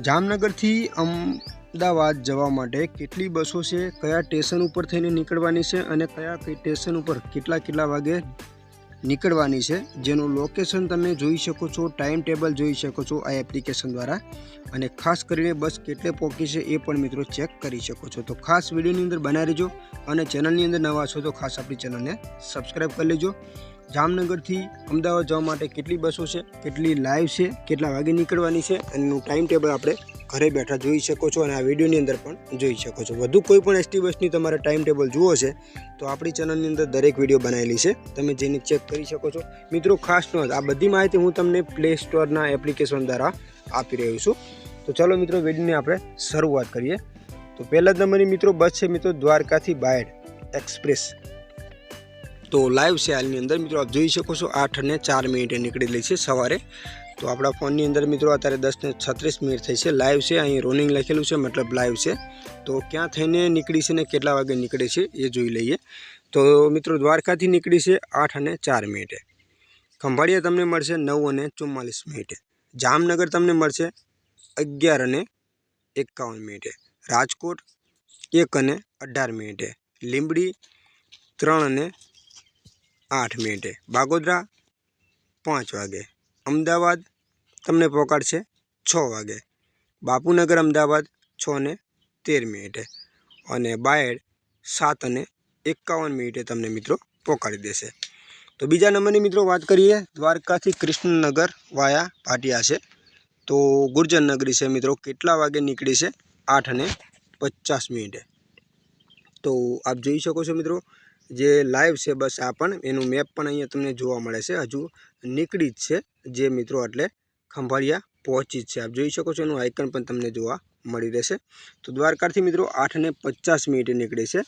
જામનગરથી અમદાવાદ જવા માટે કેટલી બસો છે, કયા સ્ટેશન ઉપર થઈને નીકળવાની છે અને કયા સ્ટેશન ઉપર કેટલા વાગે નીકળવાની છે, જેનું લોકેશન તમે જોઈ શકો છો, ટાઈમ ટેબલ જોઈ શકો છો આ એપ્લિકેશન દ્વારા। અને ખાસ કરીને બસ કેટલે પહોંચી છે એ પણ મિત્રો ચેક કરી શકો છો। તો ખાસ વિડીયોની અંદર બનાવી રહેજો અને ચેનલની અંદર નવા છો તો ખાસ આપણી ચેનલને સબસ્ક્રાઈબ કરી લેજો। જામનગરથી અમદાવાદ જવા માટે કેટલી બસો છે, કેટલી લાઈવ છે, કેટલા વાગે નીકળવાની છે અને એનું ટાઈમ ટેબલ આપણે ઘરે બેઠા જોઈ શકો છો અને આ વિડીયોની અંદર પણ જોઈ શકો છો। વધુ કોઈ પણ એસટી બસની તમારે ટાઈમ ટેબલ જુઓ છે તો આપણી ચેનલની અંદર દરેક વિડીયો બનાવેલી છે, તમે જેને ચેક કરી શકો છો। મિત્રો ખાસ નોંધ, આ બધી માહિતી હું તમને પ્લે સ્ટોરના એપ્લિકેશન દ્વારા આપી રહ્યો છું। તો ચાલો મિત્રો વિડીયોની આપણે શરૂઆત કરીએ। તો પહેલા નંબરની મિત્રો બસ છે મિત્રો દ્વારકાથી બાયડ એક્સપ્રેસ। તો લાઈવ છે હાલની અંદર મિત્રો આપ જોઈ શકો છો 8:04 નીકળેલી છે સવારે। તો આપણા ફોનની અંદર મિત્રો અત્યારે 10:36 થઈ છે, લાઈવ છે, અહીં રોનિંગ લખેલું છે મતલબ લાઈવ છે। તો ક્યાં થઈને નીકળી છે ને કેટલા વાગે નીકળે છે એ જોઈ લઈએ। તો મિત્રો દ્વારકાથી નીકળી છે 8:04, ખંભાળિયા તમને મળશે 9:44, જામનગર તમને મળશે 11:51, રાજકોટ 1:18, લીંબડી 3:08, બાગોદરા 5 વાગે, અમદાવાદ તમને પહોંચાડશે 6 વાગે, બાપુનગર અમદાવાદ 6:13 અને બાયડ 7:51 તમને મિત્રો પહોંચાડી દેશે। તો બીજા નંબરની મિત્રો વાત કરીએ દ્વારકાથી કૃષ્ણનગર વાયા ભાટિયા છે। તો ગુર્જર નગરી છે મિત્રો, કેટલા વાગે નીકળી છે 8:50। તો આપ જોઈ શકો છો મિત્રો જે લાઈવ છે બસ આ પણ એનું મેપ પણ અહીંયા તમને જોવા મળે છે, હજુ નીકળી જ છે જે મિત્રો એટલે ખંભાળિયા પહોંચી જ છે, આપ જોઈ શકો છો એનું આઇકન પણ તમને જોવા મળી રહેશે। તો દ્વારકાથી મિત્રો 8:50 નીકળે છે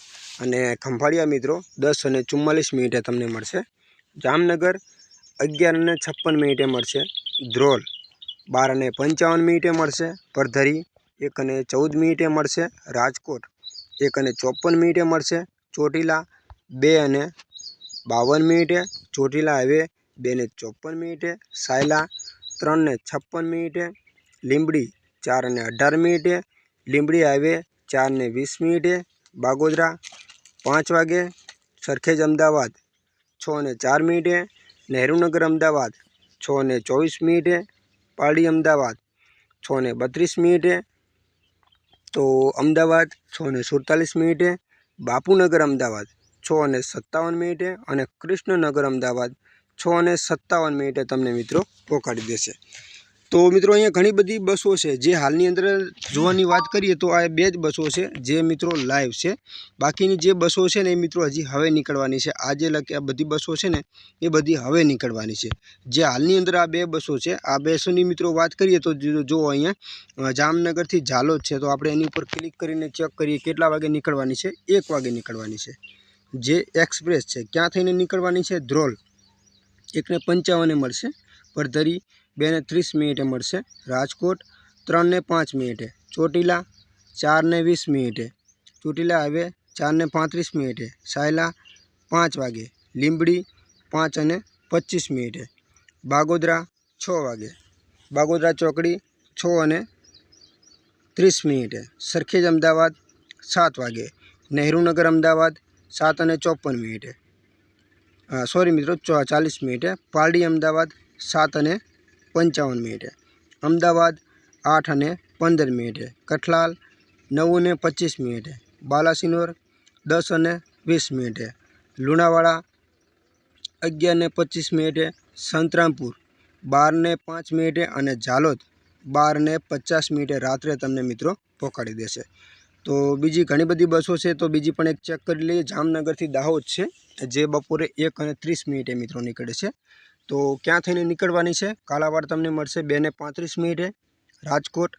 અને ખંભાળિયા મિત્રો 10:44 તમને મળશે, જામનગર 11:56 મળશે, ધ્રોલ 12:55 મળશે, પરધરી 1:14 મળશે, રાજકોટ 1:54 મળશે, ચોટીલા 2:52, ચોટીલા હાઈવે 2:54, સાયલા 3:56, લીંબડી 4:18, લીંબડી હાઈવે 4:20, બાગોદરા 5 વાગે, સરખેજ અમદાવાદ 6:04, નહેરુનગર અમદાવાદ 6:24, પાલડી અમદાવાદ 6:32, તો અમદાવાદ 6:47, બાપુનગર અમદાવાદ 6:57 અને કૃષ્ણનગર અમદાવાદ 6:57 તમને મિત્રો પહોંચાડી દેશે। તો મિત્રો અહીંયા ઘણી બધી બસો છે જે હાલની અંદર જોવાની વાત કરીએ તો આ 2 જ બસો છે જે મિત્રો લાઈવ છે, બાકીની જે બસો છે ને એ મિત્રો હજી હવે નીકળવાની છે। આ જે આ બધી બસો છે ને એ બધી હવે નીકળવાની છે। જે હાલની અંદર આ 2 બસો છે, આ બસોની મિત્રો વાત કરીએ તો જો અહીંયા જામનગરથી ઝાલોદ છે તો આપણે એની ઉપર ક્લિક કરીને ચેક કરીએ કેટલા વાગે નીકળવાની છે, 1 વાગે નીકળવાની છે। જે એક્સપ્રેસ છે ક્યાં થઈને નીકળવાની છે, ધ્રોલ 1:55 મળશે, પરધરી 2:30 મળશે, રાજકોટ 3:05, ચોટીલા 4:20, ચોટીલા હાઈવે 4:35, સાયલા 5 વાગે, લીંબડી 5:25, બાગોદરા 6 વાગે, બાગોદરા ચોકડી 6:30, સરખેજ અમદાવાદ 7 વાગે, નહેરુનગર અમદાવાદ 7:54, સોરી મિત્રો 40, પાલડી અમદાવાદ 7:55, અમદાવાદ 8:15, કઠલાલ 9:25, બાલાસિનોર 10:20, લુણાવાડા 11:25, સંતરામપુર 12:05 અને ઝાલોદ 12:50 રાત્રે તમને મિત્રો પહોંચાડી દેશે। તો બીજી ઘણી બધી બસો છે, તો બીજી પણ એક ચેક કરી લઈએ। જામનગરથી દાહોદ છે જે બપોરે 1:30 મિત્રો નીકળે છે। તો ક્યાં થઈને નીકળવાની છે, કાલાવાડ તમને મળશે 2:35, રાજકોટ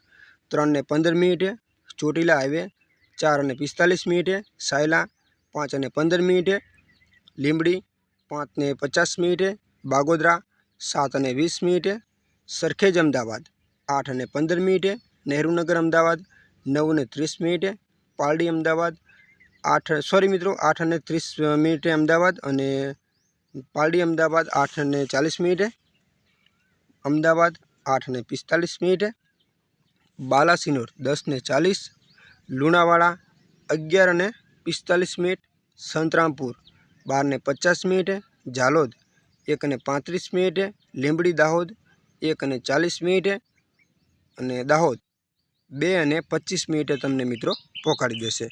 3:15, ચોટીલા હાઈવે 4:45, સાયલા 5:15, લીંબડી 5:50, બાગોદરા 7:20, સરખેજ અમદાવાદ 8:15, નહેરુનગર અમદાવાદ 9:30, પાલડી અમદાવાદ 8:30 અમદાવાદ અને પાલડી અમદાવાદ 8:40, અમદાવાદ 8:45, बालासिनोर 10:40, लुणावाड़ा 11:45, संतरामपुर 12:50, झालोद 1:35, લીંબડી दाहोद 1:40 અને દાહોદ 2:25 તમને મિત્રો પહોંચાડી દેશે।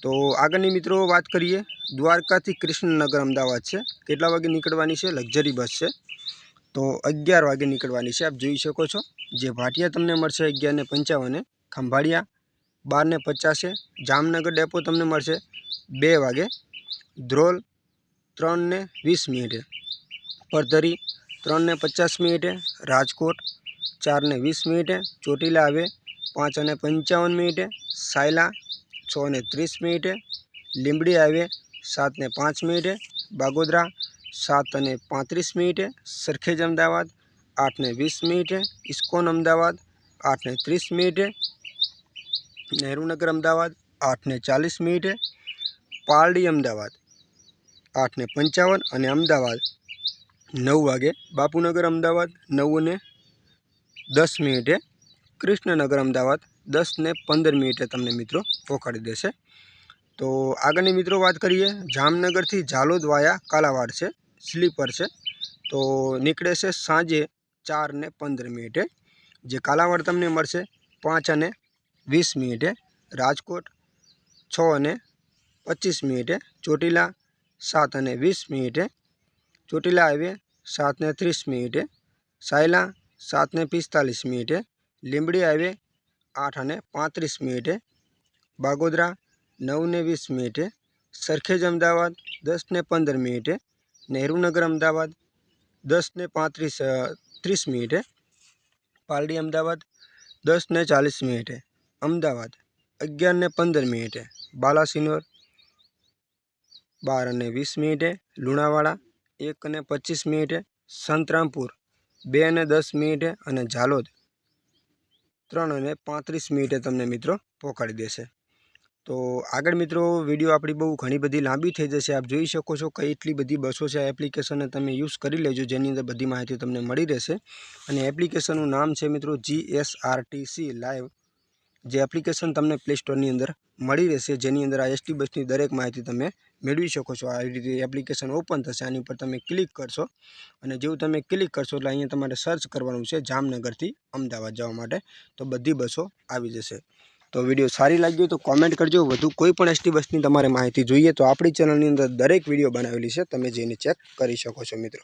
तो આગળની મિત્રો વાત કરીએ દ્વારકાથી કૃષ્ણનગર અમદાવાદ છે। કેટલા વાગે નીકળવાની છે? લક્ઝરી બસ છે તો 11 વાગે નીકળવાની છે। આપ જોઈ શકો છો જે ભાટિયા તમને મળશે 11:55, ખંભાળિયા 12:50, જામનગર ડેપો તમને મળશે 2 વાગે, ધ્રોલ 3:20, પરધરી 3:50, રાજકોટ 4:20, ચોટીલા આવે 5:55, સાયલા 6:30, લીંબડી આવે 7:05, બાગોદરા 7:35, સરખેજ અમદાવાદ 8:20, ઇસ્કોન અમદાવાદ 8:30, નહેરુનગર અમદાવાદ 8:40, પાલડી અમદાવાદ 8:55 અને અમદાવાદ 9 વાગે, બાપુનગર અમદાવાદ 9:10, કૃષ્ણનગર અમદાવાદ 10:15 તમને મિત્રો પહોંચાડી દેશે। તો આગળની મિત્રો વાત કરીએ જામનગરથી ઝાલોદ વાયા કાલાવાડ છે, સ્લીપર છે તો નીકળે છે સાંજે 4:15, જે કાલાવાડ તમને મળશે 5:20, રાજકોટ 6:25, ચોટીલા 7:20, ચોટીલા હાઈવે 7:30, સાયલા 7:45, લીંબડી હાઈવે 8:35, બાગોદરા 9:20, સરખેજ અમદાવાદ 10:15, નહેરુનગર અમદાવાદ 10:30, પાલડી અમદાવાદ 10:40, અમદાવાદ 11:15, બાલાસિનોર 12:20, લુણાવાડા 1:25, સંતરામપુર 2:10 અને ઝાલોદ 3:35 તમને મિત્રો પહોંચાડી દેશે। તો આગળ મિત્રો વિડીયો આપણી બહુ ઘણી બધી લાંબી થઈ જશે। આપ જોઈ શકો છો કે એટલી બધી બસો છે। આ એપ્લિકેશનને તમે યુઝ કરી લેજો જેની અંદર બધી માહિતી તમને મળી રહેશે। અને એપ્લિકેશનનું નામ છે મિત્રો GSRTC લાઈવ, જે એપ્લિકેશન તમને પ્લે સ્ટોરની અંદર મળી રહેશે, જેની અંદર આ એસટી બસની દરેક માહિતી તમે મેળવી શકો છો। આવી રીતે એપ્લિકેશન ઓપન થશે, આની ઉપર તમે ક્લિક કરશો અને જેવું તમે ક્લિક કરશો એટલે અહીંયા તમારે સર્ચ કરવાનું છે જામનગરથી અમદાવાદ જવા માટે, તો બધી બસો આવી જશે। તો વિડીયો સારી લાગી હોય તો કોમેન્ટ કરજો। વધુ કોઈ પણ એસટી બસની તમારે માહિતી જોઈએ તો આપણી ચેનલની અંદર દરેક વિડીયો બનાવેલી છે, તમે જઈને ચેક કરી શકો છો મિત્રો।